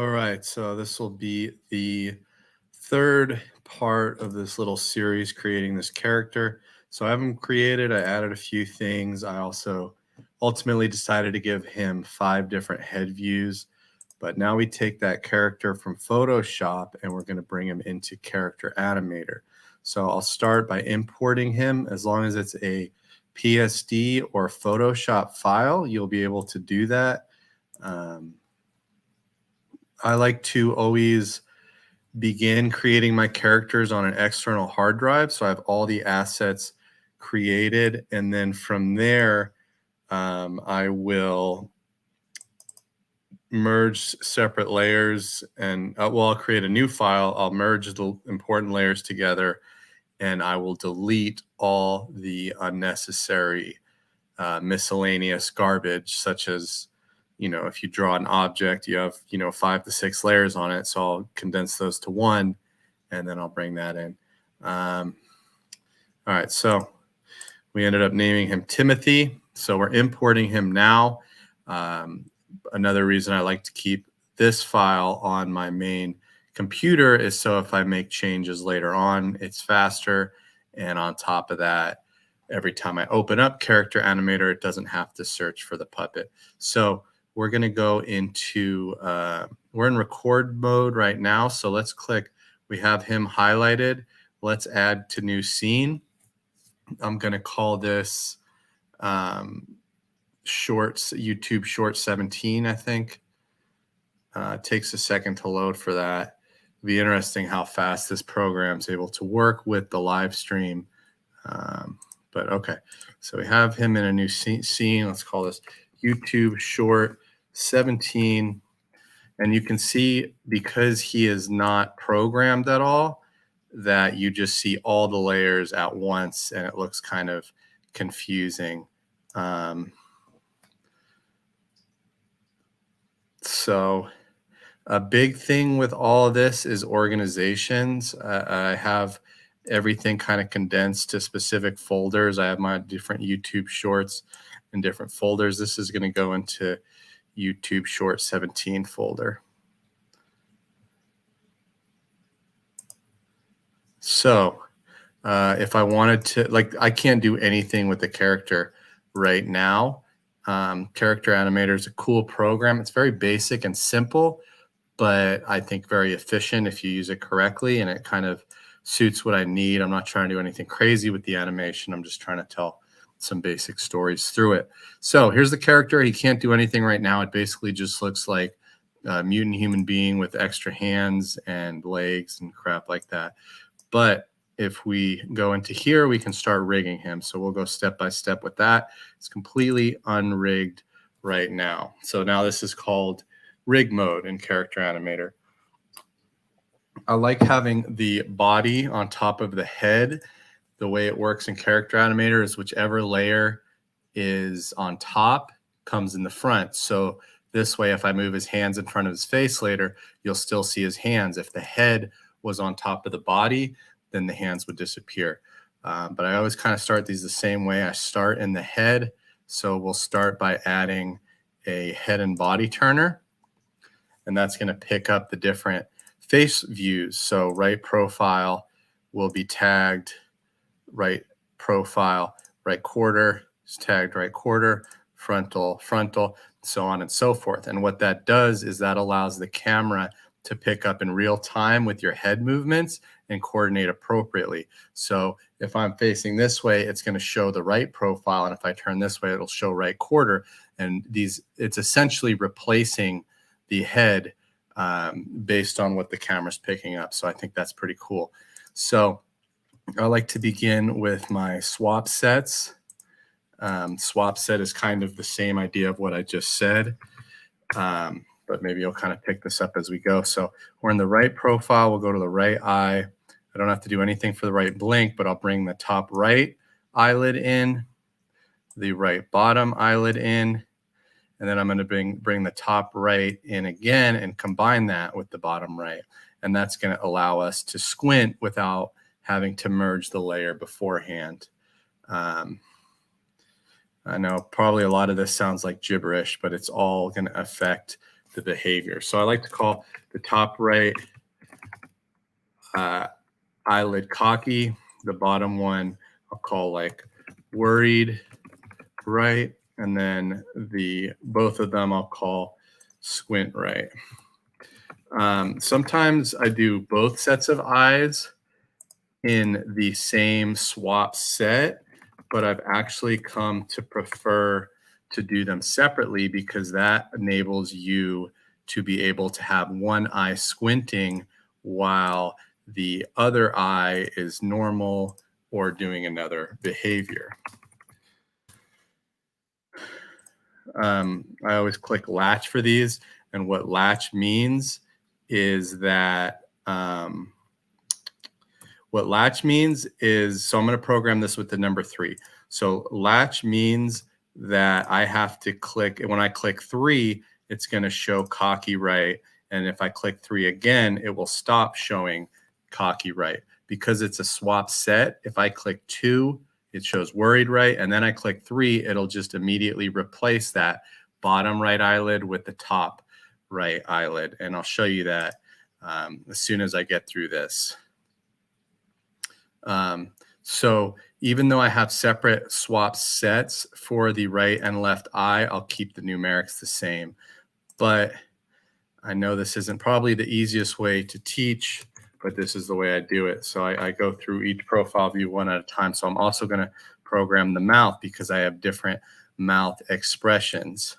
All right, so this will be the third part of this little series creating this character. So I have him created, I added a few things. I also ultimately decided to give him 5 different head views. But now we take that character from Photoshop and we're going to bring him into Character Animator. So I'll start by importing him. As long as it's a PSD or Photoshop file, you'll be able to do that. I like to always begin creating my characters on an external hard drive. So I have all the assets created. And then from there, I will merge separate layers and I'll create a new file. I'll merge the important layers together and I will delete all the unnecessary miscellaneous garbage, such as, if you draw an object, you have, 5 to 6 layers on it. So I'll condense those to one, and then I'll bring that in. All right, so we ended up naming him Timothy. So we're importing him now. Another reason I like to keep this file on my main computer is so if I make changes later on, it's faster. And on top of that, every time I open up Character Animator, it doesn't have to search for the puppet. So we're going to go into, we're in record mode right now. So let's click, we have him highlighted. Let's add to new scene. I'm going to call this shorts, YouTube short 17, I think. It takes a second to load for that. It'll be interesting how fast this program is able to work with the live stream. But okay, so we have him in a new scene. Let's call this YouTube short 17. And you can see, because he is not programmed at all, that you just see all the layers at once and it looks kind of confusing. So a big thing with all of this is organizations. I have everything kind of condensed to specific folders. I have my different YouTube shorts in different folders. This is going to go into YouTube short 17 folder. So if I wanted to, I can't do anything with the character right now. Character Animator is a cool program. It's very basic and simple, but I think very efficient if you use it correctly, and it kind of suits what I need. I'm not trying to do anything crazy with the animation. I'm just trying to tell some basic stories through it. So here's the character. He can't do anything right now. It basically just looks like a mutant human being with extra hands and legs and crap like that. But if we go into here, we can start rigging him. So we'll go step by step with that. It's completely unrigged right now. So now this is called rig mode in Character Animator. I like having the body on top of the head. The way it works in Character Animator is whichever layer is on top comes in the front. So this way, if I move his hands in front of his face later, you'll still see his hands. If the head was on top of the body, then the hands would disappear. But I always kind of start these the same way. I start in the head. So we'll start by adding a head and body turner. And that's going to pick up the different face views. So right profile will be tagged right profile, right quarter is tagged right quarter, frontal, so on and so forth. And what that does is that allows the camera to pick up in real time with your head movements and coordinate appropriately. So if I'm facing this way, it's going to show the right profile. And if I turn this way, it'll show right quarter. And it's essentially replacing the head based on what the camera's picking up. So I think that's pretty cool. So I like to begin with my swap sets. Swap set is kind of the same idea of what I just said, but maybe you'll kind of pick this up as we go. So we're in the right profile. We'll go to the right eye. I don't have to do anything for the right blink, but I'll bring the top right eyelid in, the right bottom eyelid in, and then I'm going to bring the top right in again and combine that with the bottom right. And that's going to allow us to squint without having to merge the layer beforehand. I know probably a lot of this sounds like gibberish, but it's all going to affect the behavior. So I like to call the top right eyelid cocky. The bottom one I'll call like worried right. And then both of them I'll call squint right. Sometimes I do both sets of eyes in the same swap set, but I've actually come to prefer to do them separately because that enables you to be able to have one eye squinting while the other eye is normal or doing another behavior. I always click latch for these, and what latch means is that what latch means is, so I'm going to program this with the number 3. So latch means that I have to click, when I click 3, it's going to show cocky right. And if I click 3 again, it will stop showing cocky right. Because it's a swap set, if I click 2, it shows worried right. And then I click 3, it'll just immediately replace that bottom right eyelid with the top right eyelid. And I'll show you that as soon as I get through this. So even though I have separate swap sets for the right and left eye, I'll keep the numerics the same. But I know this isn't probably the easiest way to teach, but this is the way I do it. So I go through each profile view one at a time. So I'm also going to program the mouth because I have different mouth expressions.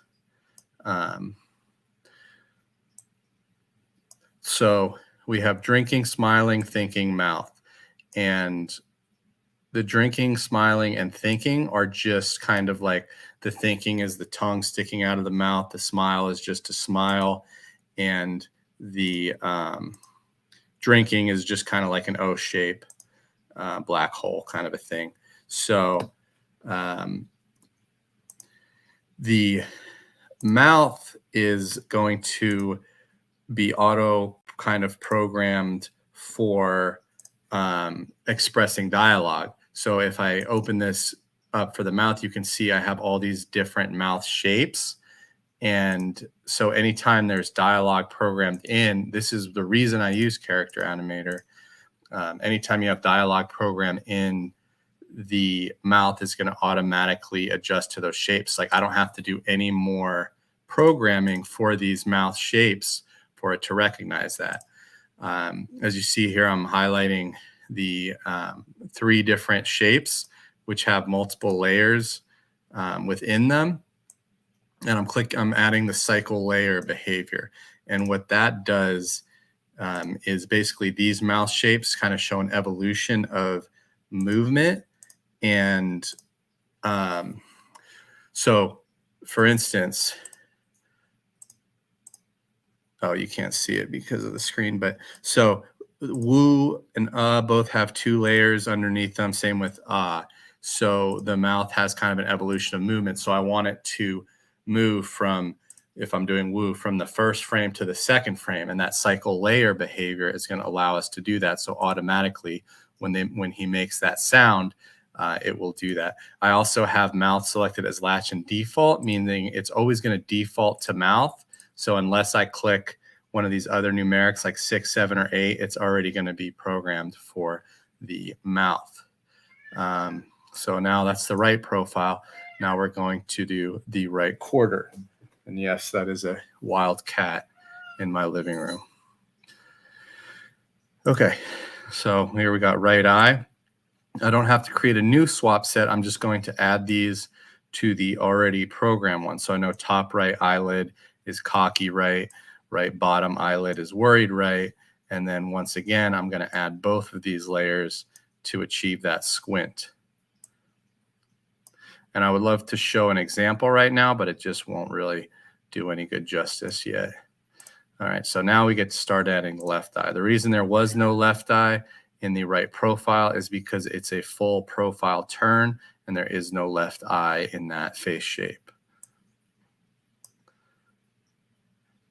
So we have drinking, smiling, thinking, mouth. And the drinking, smiling, and thinking are just kind of like, the thinking is the tongue sticking out of the mouth. The smile is just a smile. And the drinking is just kind of like an O shape, black hole kind of a thing. So the mouth is going to be auto kind of programmed for expressing dialogue. So if I open this up for the mouth, you can see I have all these different mouth shapes. And so anytime there's dialogue programmed in, this is the reason I use Character Animator. Anytime you have dialogue programmed in, the mouth is going to automatically adjust to those shapes. Like I don't have to do any more programming for these mouth shapes for it to recognize that. As you see here, I'm highlighting the 3 different shapes, which have multiple layers within them. And I'm adding the cycle layer behavior. And what that does is basically these mouth shapes kind of show an evolution of movement. And so for instance, oh, you can't see it because of the screen, but so woo and both have 2 layers underneath them, same with so the mouth has kind of an evolution of movement. So I want it to move from, if I'm doing woo, from the first frame to the second frame, and that cycle layer behavior is going to allow us to do that. So automatically when he makes that sound, it will do that. I also have mouth selected as latch and default, meaning it's always going to default to mouth. So unless I click one of these other numerics like 6, 7, or 8, it's already going to be programmed for the mouth. So now that's the right profile. Now we're going to do the right quarter. And yes, that is a wild cat in my living room. Okay, so here we got right eye. I don't have to create a new swap set. I'm just going to add these to the already programmed one. So I know top right eyelid is cocky right, right bottom eyelid is worried right. And then once again, I'm going to add both of these layers to achieve that squint. And I would love to show an example right now, but it just won't really do any good justice yet. All right, so now we get to start adding the left eye. The reason there was no left eye in the right profile is because it's a full profile turn and there is no left eye in that face shape.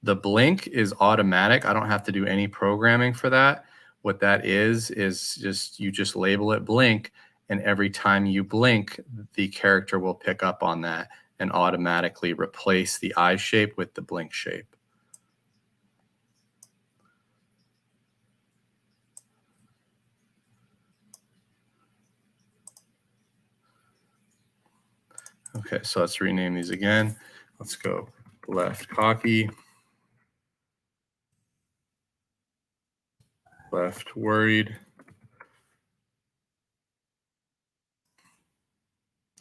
The blink is automatic. I don't have to do any programming for that. What that is just, you just label it blink, and every time you blink, the character will pick up on that and automatically replace the eye shape with the blink shape. Okay, so let's rename these again. Let's go left cocky, left worried,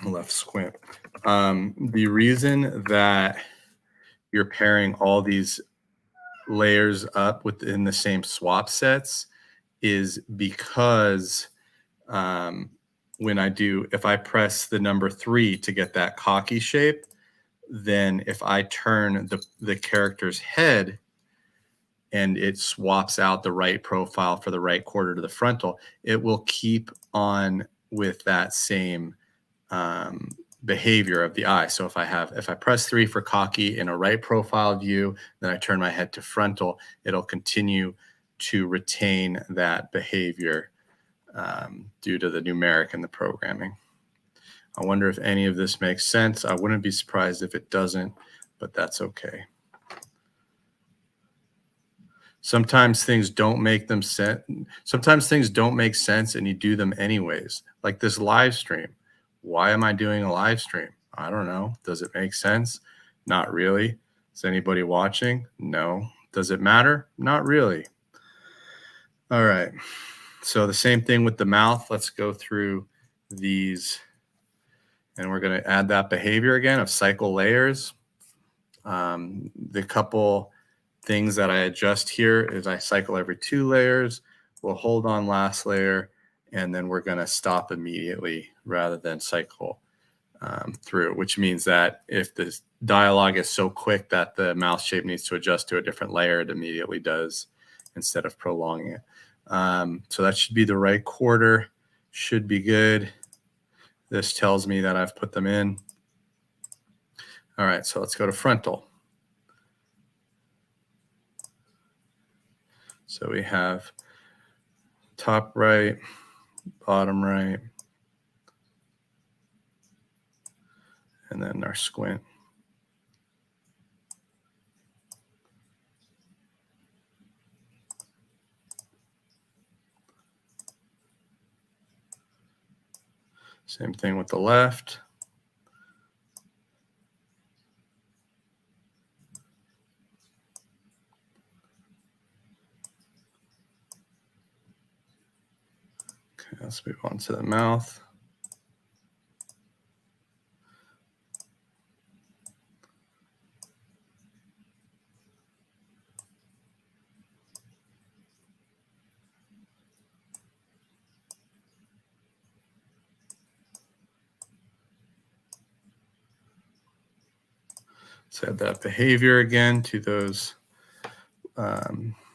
left squint. The reason that you're pairing all these layers up within the same swap sets is because um, if I press the number 3 to get that cocky shape, then if I turn the character's head and it swaps out the right profile for the right quarter to the frontal, it will keep on with that same behavior of the eye. So if I press 3 for cocky in a right profile view, then I turn my head to frontal, it'll continue to retain that behavior due to the numeric and the programming. I wonder if any of this makes sense. I wouldn't be surprised if it doesn't, but that's okay. Sometimes things don't make them sense. Sometimes things don't make sense and you do them anyways. Like this live stream. Why am I doing a live stream? I don't know. Does it make sense? Not really. Is anybody watching? No. Does it matter? Not really. All right. So the same thing with the mouth. Let's go through these and we're going to add that behavior again of cycle layers. The couple things that I adjust here is I cycle every 2 layers. We'll hold on last layer, and then we're going to stop immediately rather than cycle through, which means that if the dialogue is so quick that the mouth shape needs to adjust to a different layer, it immediately does instead of prolonging it. So that should be the right quarter, should be good. This tells me that I've put them in. All right, so let's go to frontal. So we have top right, bottom right, and then our squint. Same thing with the left. Okay, let's move on to the mouth. Let's add that behavior again to those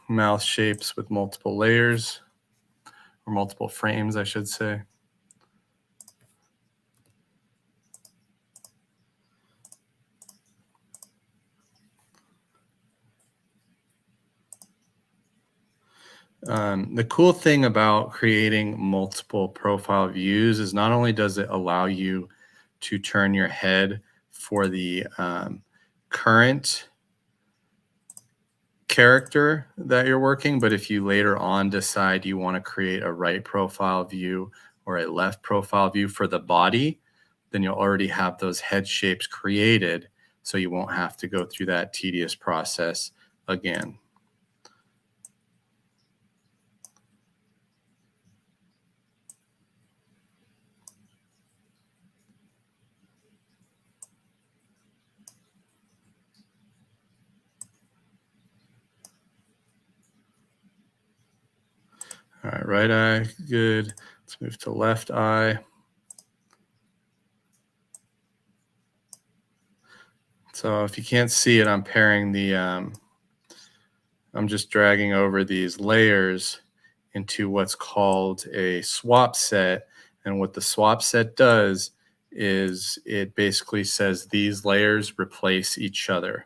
mouth shapes with multiple layers, or multiple frames, I should say. The cool thing about creating multiple profile views is not only does it allow you to turn your head for the current character that you're working, but if you later on decide you want to create a right profile view or a left profile view for the body, then you'll already have those head shapes created, so you won't have to go through that tedious process again. All right, right eye, good. Let's move to left eye. So if you can't see it, I'm pairing the, I'm just dragging over these layers into what's called a swap set. And what the swap set does is it basically says these layers replace each other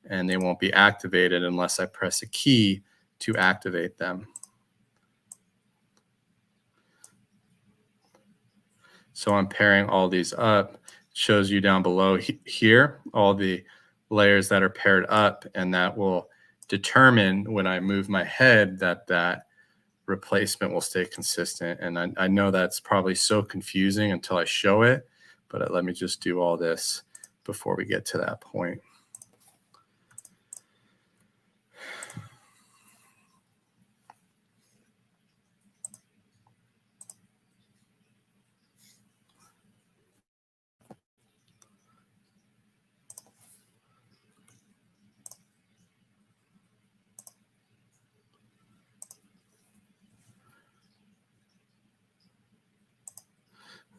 and they won't be activated unless I press a key to activate them. So I'm pairing all these up. It shows you down below here all the layers that are paired up, and that will determine when I move my head that replacement will stay consistent. And I know that's probably so confusing until I show it, but let me just do all this before we get to that point.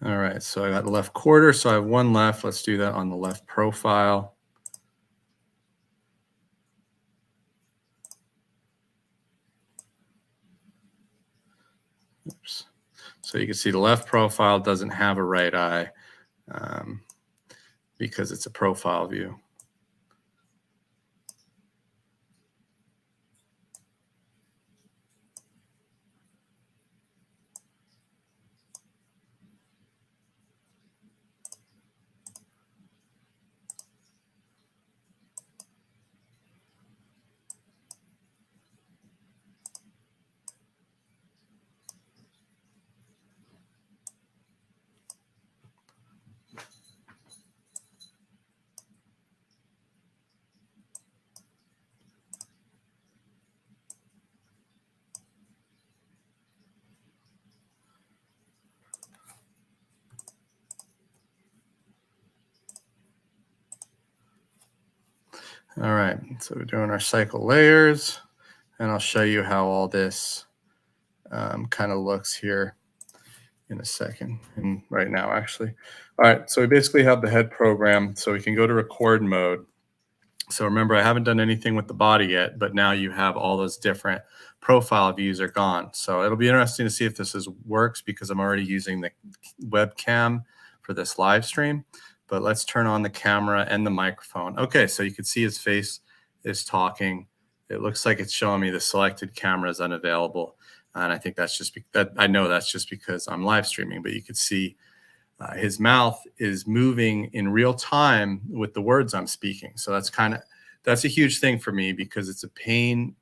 All right, so I got the left quarter, so I have one left. Let's do that on the left profile. Oops. So you can see the left profile doesn't have a right eye because it's a profile view. All right, so we're doing our cycle layers, and I'll show you how all this kind of looks here in a second, and right now actually. All right, so we basically have the head program, so we can go to record mode. So remember, I haven't done anything with the body yet, but now you have all those different profile views are gone. So it'll be interesting to see if this works because I'm already using the webcam for this live stream. But let's turn on the camera and the microphone. Okay, so you can see his face is talking. It looks like it's showing me the selected camera is unavailable. And I think that's just I know that's just because I'm live streaming, but you could see his mouth is moving in real time with the words I'm speaking. So that's a huge thing for me because it's a pain.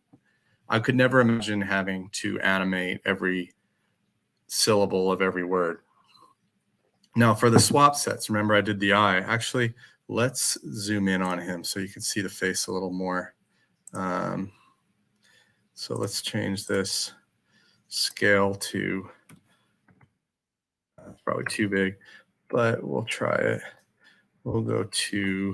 I could never imagine having to animate every syllable of every word. Now for the swap sets, remember I did the eye. Actually, let's zoom in on him so you can see the face a little more. So let's change this scale to, it's probably too big, but we'll try it. We'll go to,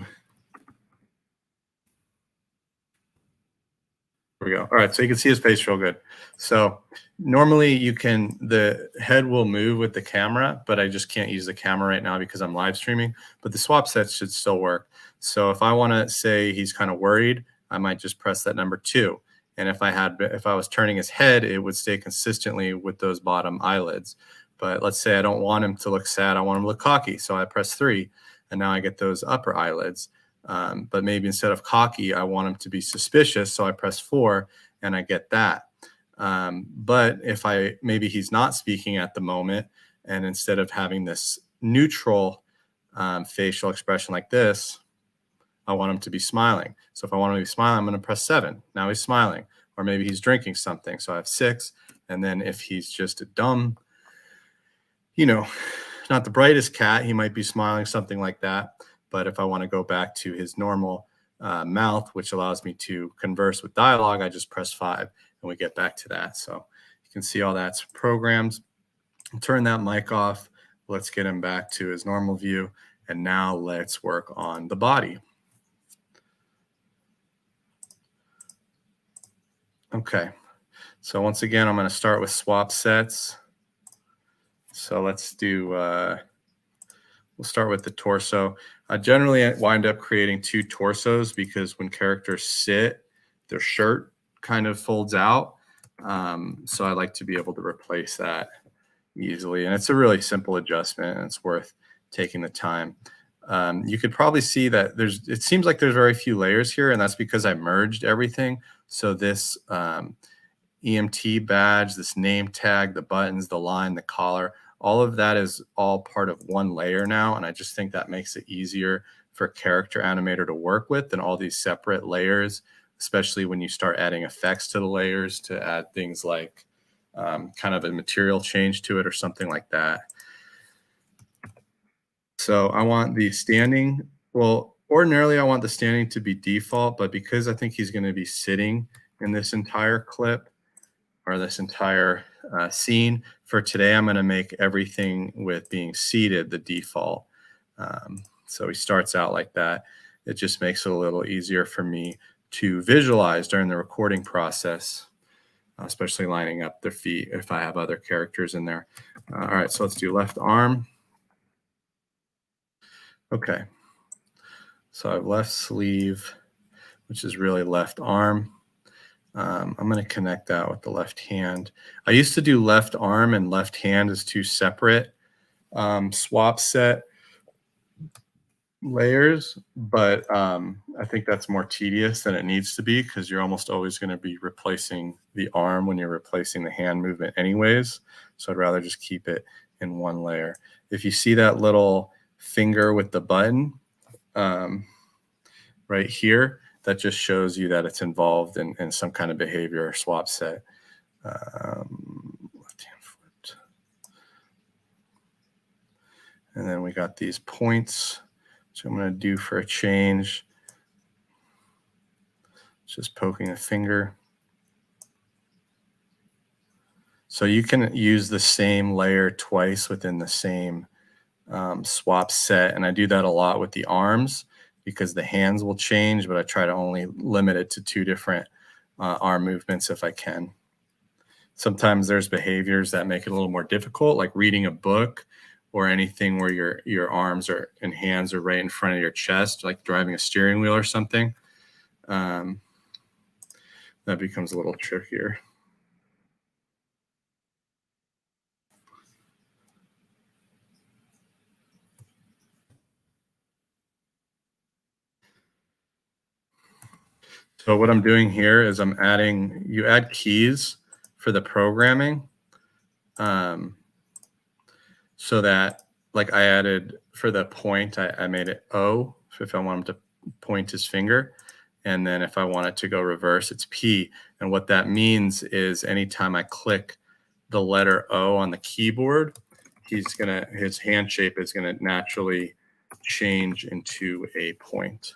there we go. All right, so you can see his face real good. So normally the head will move with the camera, but I just can't use the camera right now because I'm live streaming, but the swap sets should still work. So if I want to say he's kind of worried, I might just press that number 2. And if I was turning his head, it would stay consistently with those bottom eyelids. But let's say I don't want him to look sad, I want him to look cocky. So I press 3, and now I get those upper eyelids. But maybe instead of cocky, I want him to be suspicious. So I press 4 and I get that. But if maybe he's not speaking at the moment, and instead of having this neutral facial expression like this, I want him to be smiling. So if I want him to be smiling, I'm going to press 7. Now he's smiling. Or maybe he's drinking something. So I have 6. And then if he's just a dumb, not the brightest cat, he might be smiling, something like that. But if I want to go back to his normal mouth, which allows me to converse with dialogue, I just press 5 and we get back to that. So you can see all that's programmed. Turn that mic off. Let's get him back to his normal view. And now let's work on the body. Okay. So once again, I'm going to start with swap sets. So let's do, we'll start with the torso. Generally, I wind up creating 2 torsos because when characters sit, their shirt kind of folds out. So I like to be able to replace that easily. And it's a really simple adjustment, and it's worth taking the time. You could probably see that it seems like there's very few layers here, and that's because I merged everything. So this EMT badge, this name tag, the buttons, the line, the collar, all of that is all part of one layer now. And I just think that makes it easier for Character Animator to work with than all these separate layers, especially when you start adding effects to the layers to add things like kind of a material change to it or something like that. So I want the standing. Well, ordinarily I want the standing to be default, but because I think he's going to be sitting in this entire clip or this entire scene, for today, I'm going to make everything with being seated the default. So he starts out like that. It just makes it a little easier for me to visualize during the recording process, especially lining up their feet if I have other characters in there. All right, so let's do left arm. Okay, so I have left sleeve, which is really left arm. I'm going to connect that with the left hand. I used to do left arm and left hand as two separate swap set layers, but I think that's more tedious than it needs to be because you're almost always going to be replacing the arm when you're replacing the hand movement anyways. So I'd rather just keep it in one layer. If you see that little finger with the button right here, that just shows you that it's involved in some kind of behavior or swap set. Left hand foot. And then we got these points. So I'm going to do for a change, just poking a finger. So you can use the same layer twice within the same swap set. And I do that a lot with the arms because the hands will change, but I try to only limit it to two different arm movements if I can. Sometimes there's behaviors that make it a little more difficult, like reading a book or anything where your arms are and hands are right in front of your chest, like driving a steering wheel or something. That becomes a little trickier. So what I'm doing here is I'm adding, you add keys for the programming. So that, like I added for the point, I made it O if I want him to point his finger. And then if I want it to go reverse, it's P. And what that means is anytime I click the letter O on the keyboard, his hand shape is gonna naturally change into a point.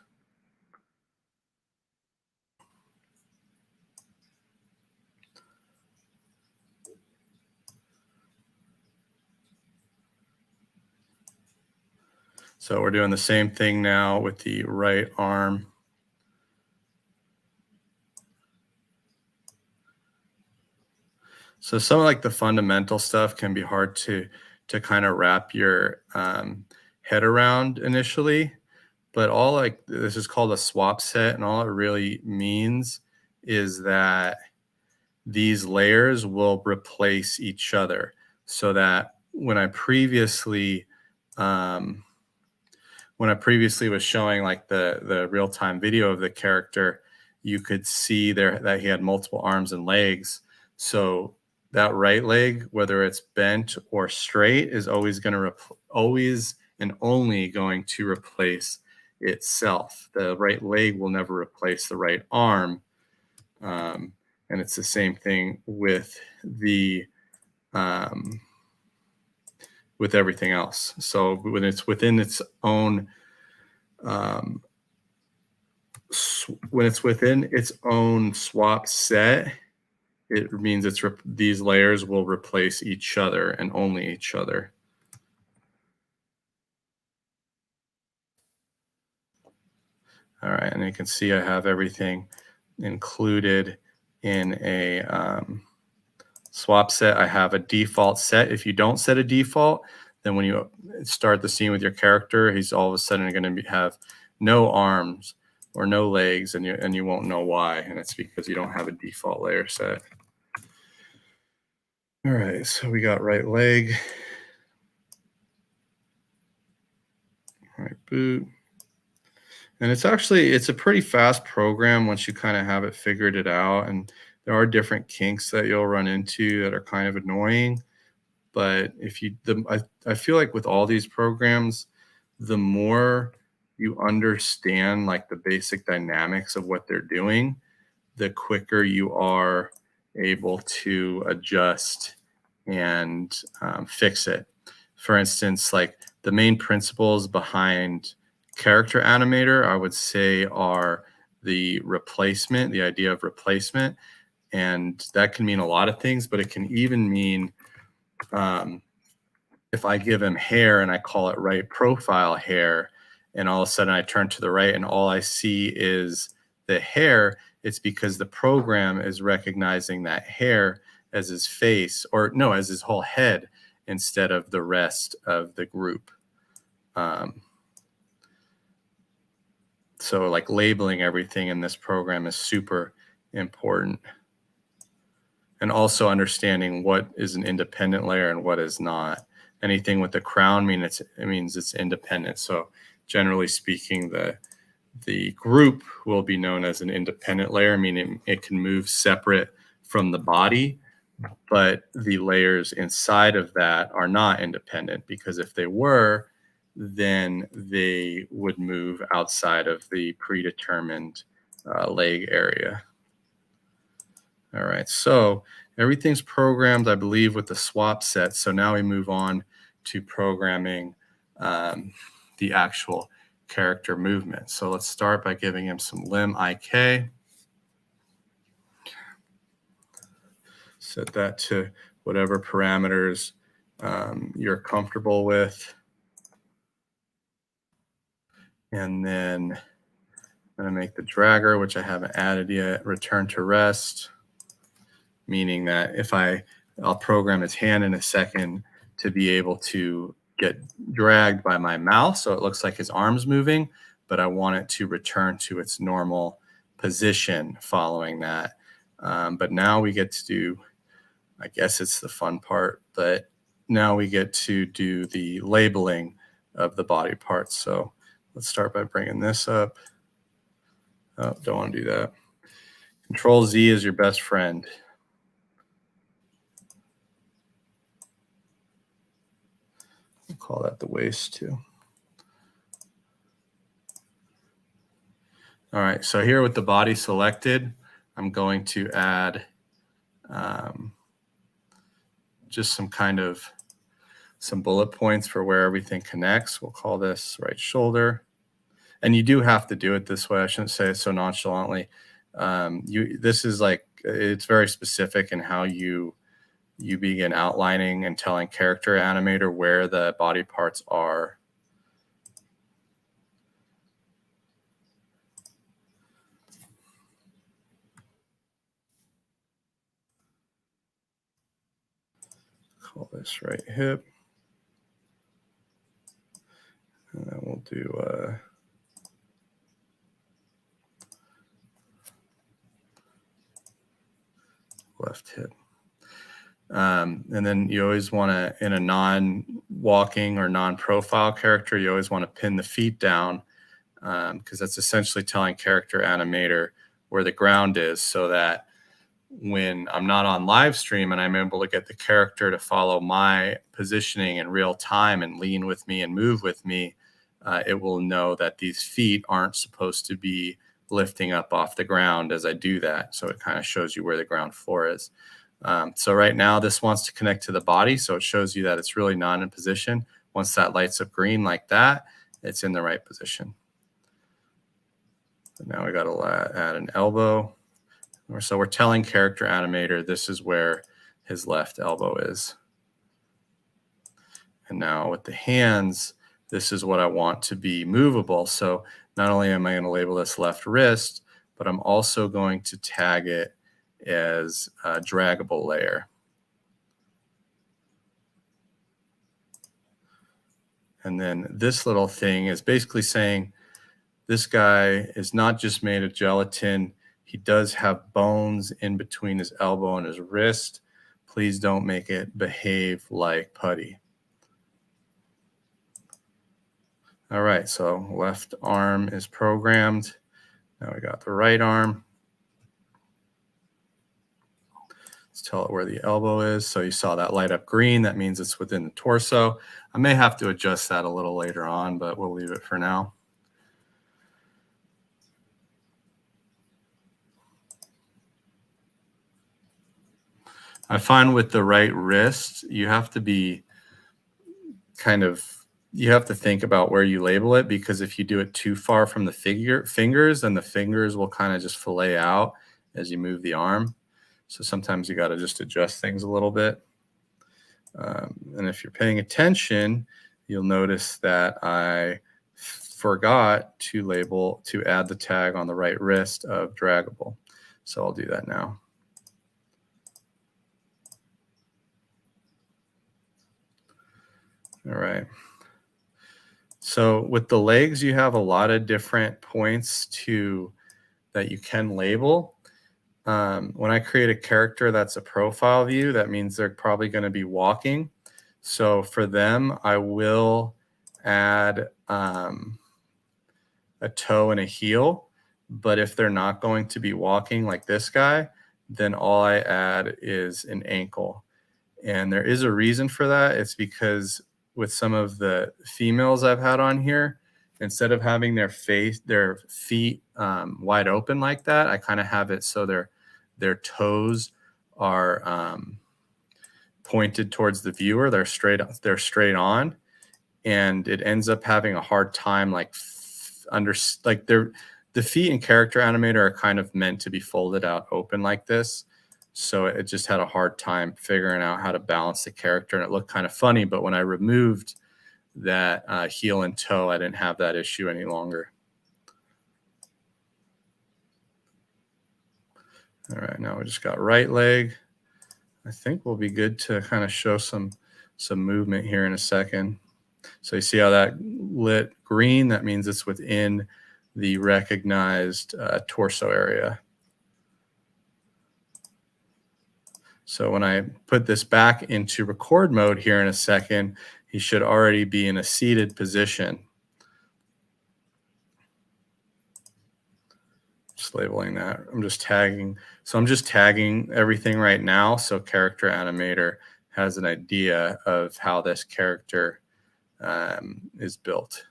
So we're doing the same thing now with the right arm. So some of like the fundamental stuff can be hard to kind of wrap your head around initially, but all like this is called a swap set, and all it really means is that these layers will replace each other. So that when I previously was showing like the real-time video of the character, you could see there that he had multiple arms and legs. So that right leg, whether it's bent or straight, is always going to always and only going to replace itself. The right leg will never replace the right arm. And it's the same thing with the with everything else. So when it's within its own swap set, it means these layers will replace each other and only each other. All right, and you can see I have everything included in a swap set. I have a default set. If you don't set a default, then when you start the scene with your character, he's all of a sudden going to have no arms or no legs, and you won't know why, and it's because you don't have a default layer set. All right, so we got right leg. All right, boot. And it's a pretty fast program once you kind of have it figured it out. And there are different kinks that you'll run into that are kind of annoying. But I feel like with all these programs, the more you understand like the basic dynamics of what they're doing, the quicker you are able to adjust and fix it. For instance, like the main principles behind character animator, I would say, are the replacement, the idea of replacement. And that can mean a lot of things, but it can even mean if I give him hair and I call it right profile hair, and all of a sudden I turn to the right and all I see is the hair, it's because the program is recognizing that hair as his face, or no, as his whole head instead of the rest of the group. So like labeling everything in this program is super important. And also understanding what is an independent layer and what is not. Anything with the crown means it's independent. So generally speaking, the group will be known as an independent layer, meaning it can move separate from the body, but the layers inside of that are not independent, because if they were, then they would move outside of the predetermined leg area. All right, so everything's programmed, I believe, with the swap set. So now we move on to programming the actual character movement. So let's start by giving him some limb IK. Set that to whatever parameters you're comfortable with. And then I'm going to make the dragger, which I haven't added yet, return to rest, meaning that if I'll program his hand in a second to be able to get dragged by my mouse, so it looks like his arm's moving, but I want it to return to its normal position following that. But now we get to do, I guess it's the fun part, but now we get to do the labeling of the body parts. So let's start by bringing this up. Oh, don't want to do that. Control Z is your best friend. We'll call that the waist too. All right, so here with the body selected, I'm going to add just some bullet points for where everything connects. We'll call this right shoulder. And you do have to do it this way. I shouldn't say it so nonchalantly. This is like, it's very specific in how you begin outlining and telling character animator where the body parts are. Call this right hip. And then we'll do left hip. And then you always want to, in a non-walking or non-profile character, you always want to pin the feet down, because that's essentially telling character animator where the ground is, so that when I'm not on live stream and I'm able to get the character to follow my positioning in real time and lean with me and move with me, it will know that these feet aren't supposed to be lifting up off the ground as I do that. So it kind of shows you where the ground floor is. So right now this wants to connect to the body, so it shows you that it's really not in position. Once that lights up green like that, it's in the right position. But now we got to add an elbow. So we're telling character animator this is where his left elbow is. And now with the hands, this is what I want to be movable. So not only am I going to label this left wrist, but I'm also going to tag it as a draggable layer. And then this little thing is basically saying this guy is not just made of gelatin. He does have bones in between his elbow and his wrist. Please don't make it behave like putty. All right, so left arm is programmed. Now we got the right arm. Let's tell it where the elbow is. So you saw that light up green. That means it's within the torso. I may have to adjust that a little later on, but we'll leave it for now. I find with the right wrist, you have to be kind of you have to think about where you label it, because if you do it too far from the fingers, then the fingers will kind of just fillet out as you move the arm. So sometimes you got to just adjust things a little bit. And if you're paying attention, you'll notice that I forgot to add the tag on the right wrist of draggable. So I'll do that now. All right. So with the legs, you have a lot of different points that you can label. When I create a character that's a profile view, that means they're probably going to be walking. So for them, I will add a toe and a heel. But if they're not going to be walking like this guy, then all I add is an ankle. And there is a reason for that. It's because with some of the females I've had on here, instead of having their feet wide open like that, I kind of have it so their toes are pointed towards the viewer. They're straight on, and it ends up having a hard time the feet in Character Animator are kind of meant to be folded out open like this. So it just had a hard time figuring out how to balance the character, and it looked kind of funny. But when I removed that heel and toe, I didn't have that issue any longer. All right, now we just got right leg. I think we'll be good to kind of show some movement here in a second. So you see how that lit green? That means it's within the recognized torso area. So when I put this back into record mode here in a second, he should already be in a seated position. Just labeling that. I'm just tagging. So I'm just tagging everything right now, so Character Animator has an idea of how this character is built.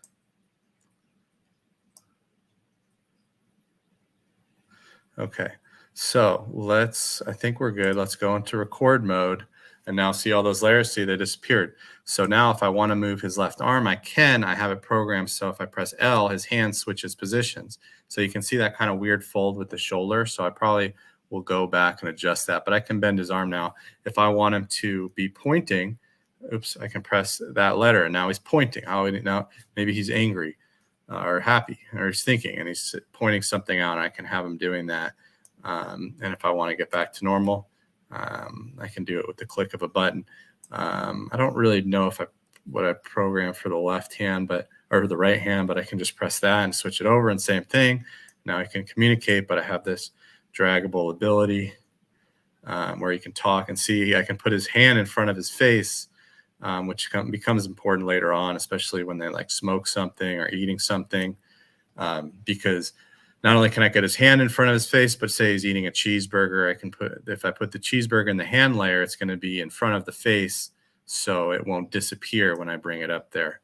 Okay, so I think we're good. Let's go into record mode. And now see all those layers? See, they disappeared. So now if I want to move his left arm, I can. I have it programmed so if I press L, his hand switches positions. So you can see that kind of weird fold with the shoulder. So I probably will go back and adjust that. But I can bend his arm now. If I want him to be pointing, oops, I can press that letter. And now he's pointing. Now maybe he's angry or happy, or he's thinking, and he's pointing something out. And I can have him doing that. And if I want to get back to normal, I can do it with the click of a button. I don't really know what I programmed for the left hand, or the right hand, but I can just press that and switch it over, and same thing. Now I can communicate, but I have this draggable ability where he can talk and see. I can put his hand in front of his face, which becomes important later on, especially when they like smoke something or eating something, because not only can I get his hand in front of his face, but say he's eating a cheeseburger, if I put the cheeseburger in the hand layer, it's going to be in front of the face, so it won't disappear when I bring it up there.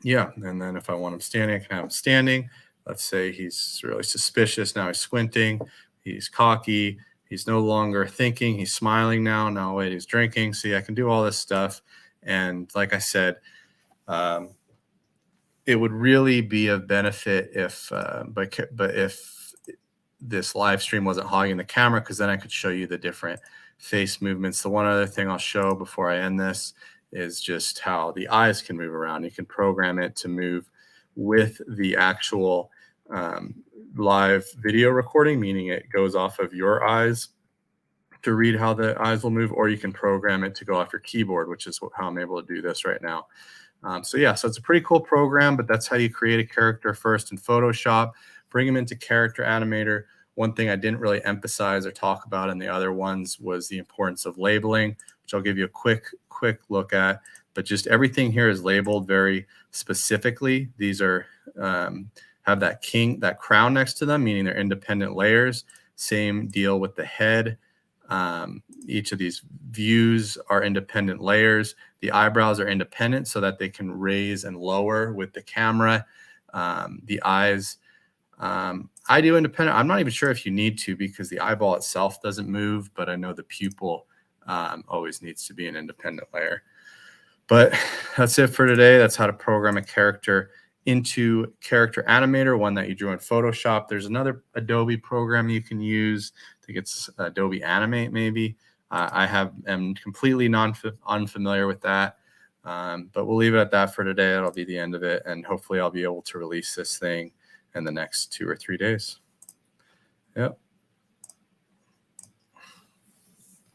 Yeah, and then if I want him standing, I can have him standing. Let's say he's really suspicious. Now he's squinting. He's cocky. He's no longer thinking. He's smiling now. No, wait, he's drinking. See, I can do all this stuff. And like I said, it would really be of benefit if this live stream wasn't hogging the camera, because then I could show you the different face movements. The one other thing I'll show before I end this is just how the eyes can move around. You can program it to move with the actual live video recording, meaning it goes off of your eyes to read how the eyes will move, or you can program it to go off your keyboard, which is how I'm able to do this right now. So it's a pretty cool program, but that's how you create a character first in Photoshop, bring them into Character Animator. One thing I didn't really emphasize or talk about in the other ones was the importance of labeling, which I'll give you a quick look at. But just everything here is labeled very specifically. These are have that crown next to them, meaning they're independent layers. Same deal with the head. Each of these views are independent layers. The eyebrows are independent so that they can raise and lower with the camera. The eyes, I do independent. I'm not even sure if you need to, because the eyeball itself doesn't move, but I know the pupil always needs to be an independent layer. But that's it for today. That's how to program a character into Character Animator, one that you drew in Photoshop. There's another Adobe program you can use. I think it's Adobe Animate, maybe. am completely unfamiliar with that. But we'll leave it at that for today. That'll be the end of it. And hopefully I'll be able to release this thing in the next 2 or 3 days. Yep.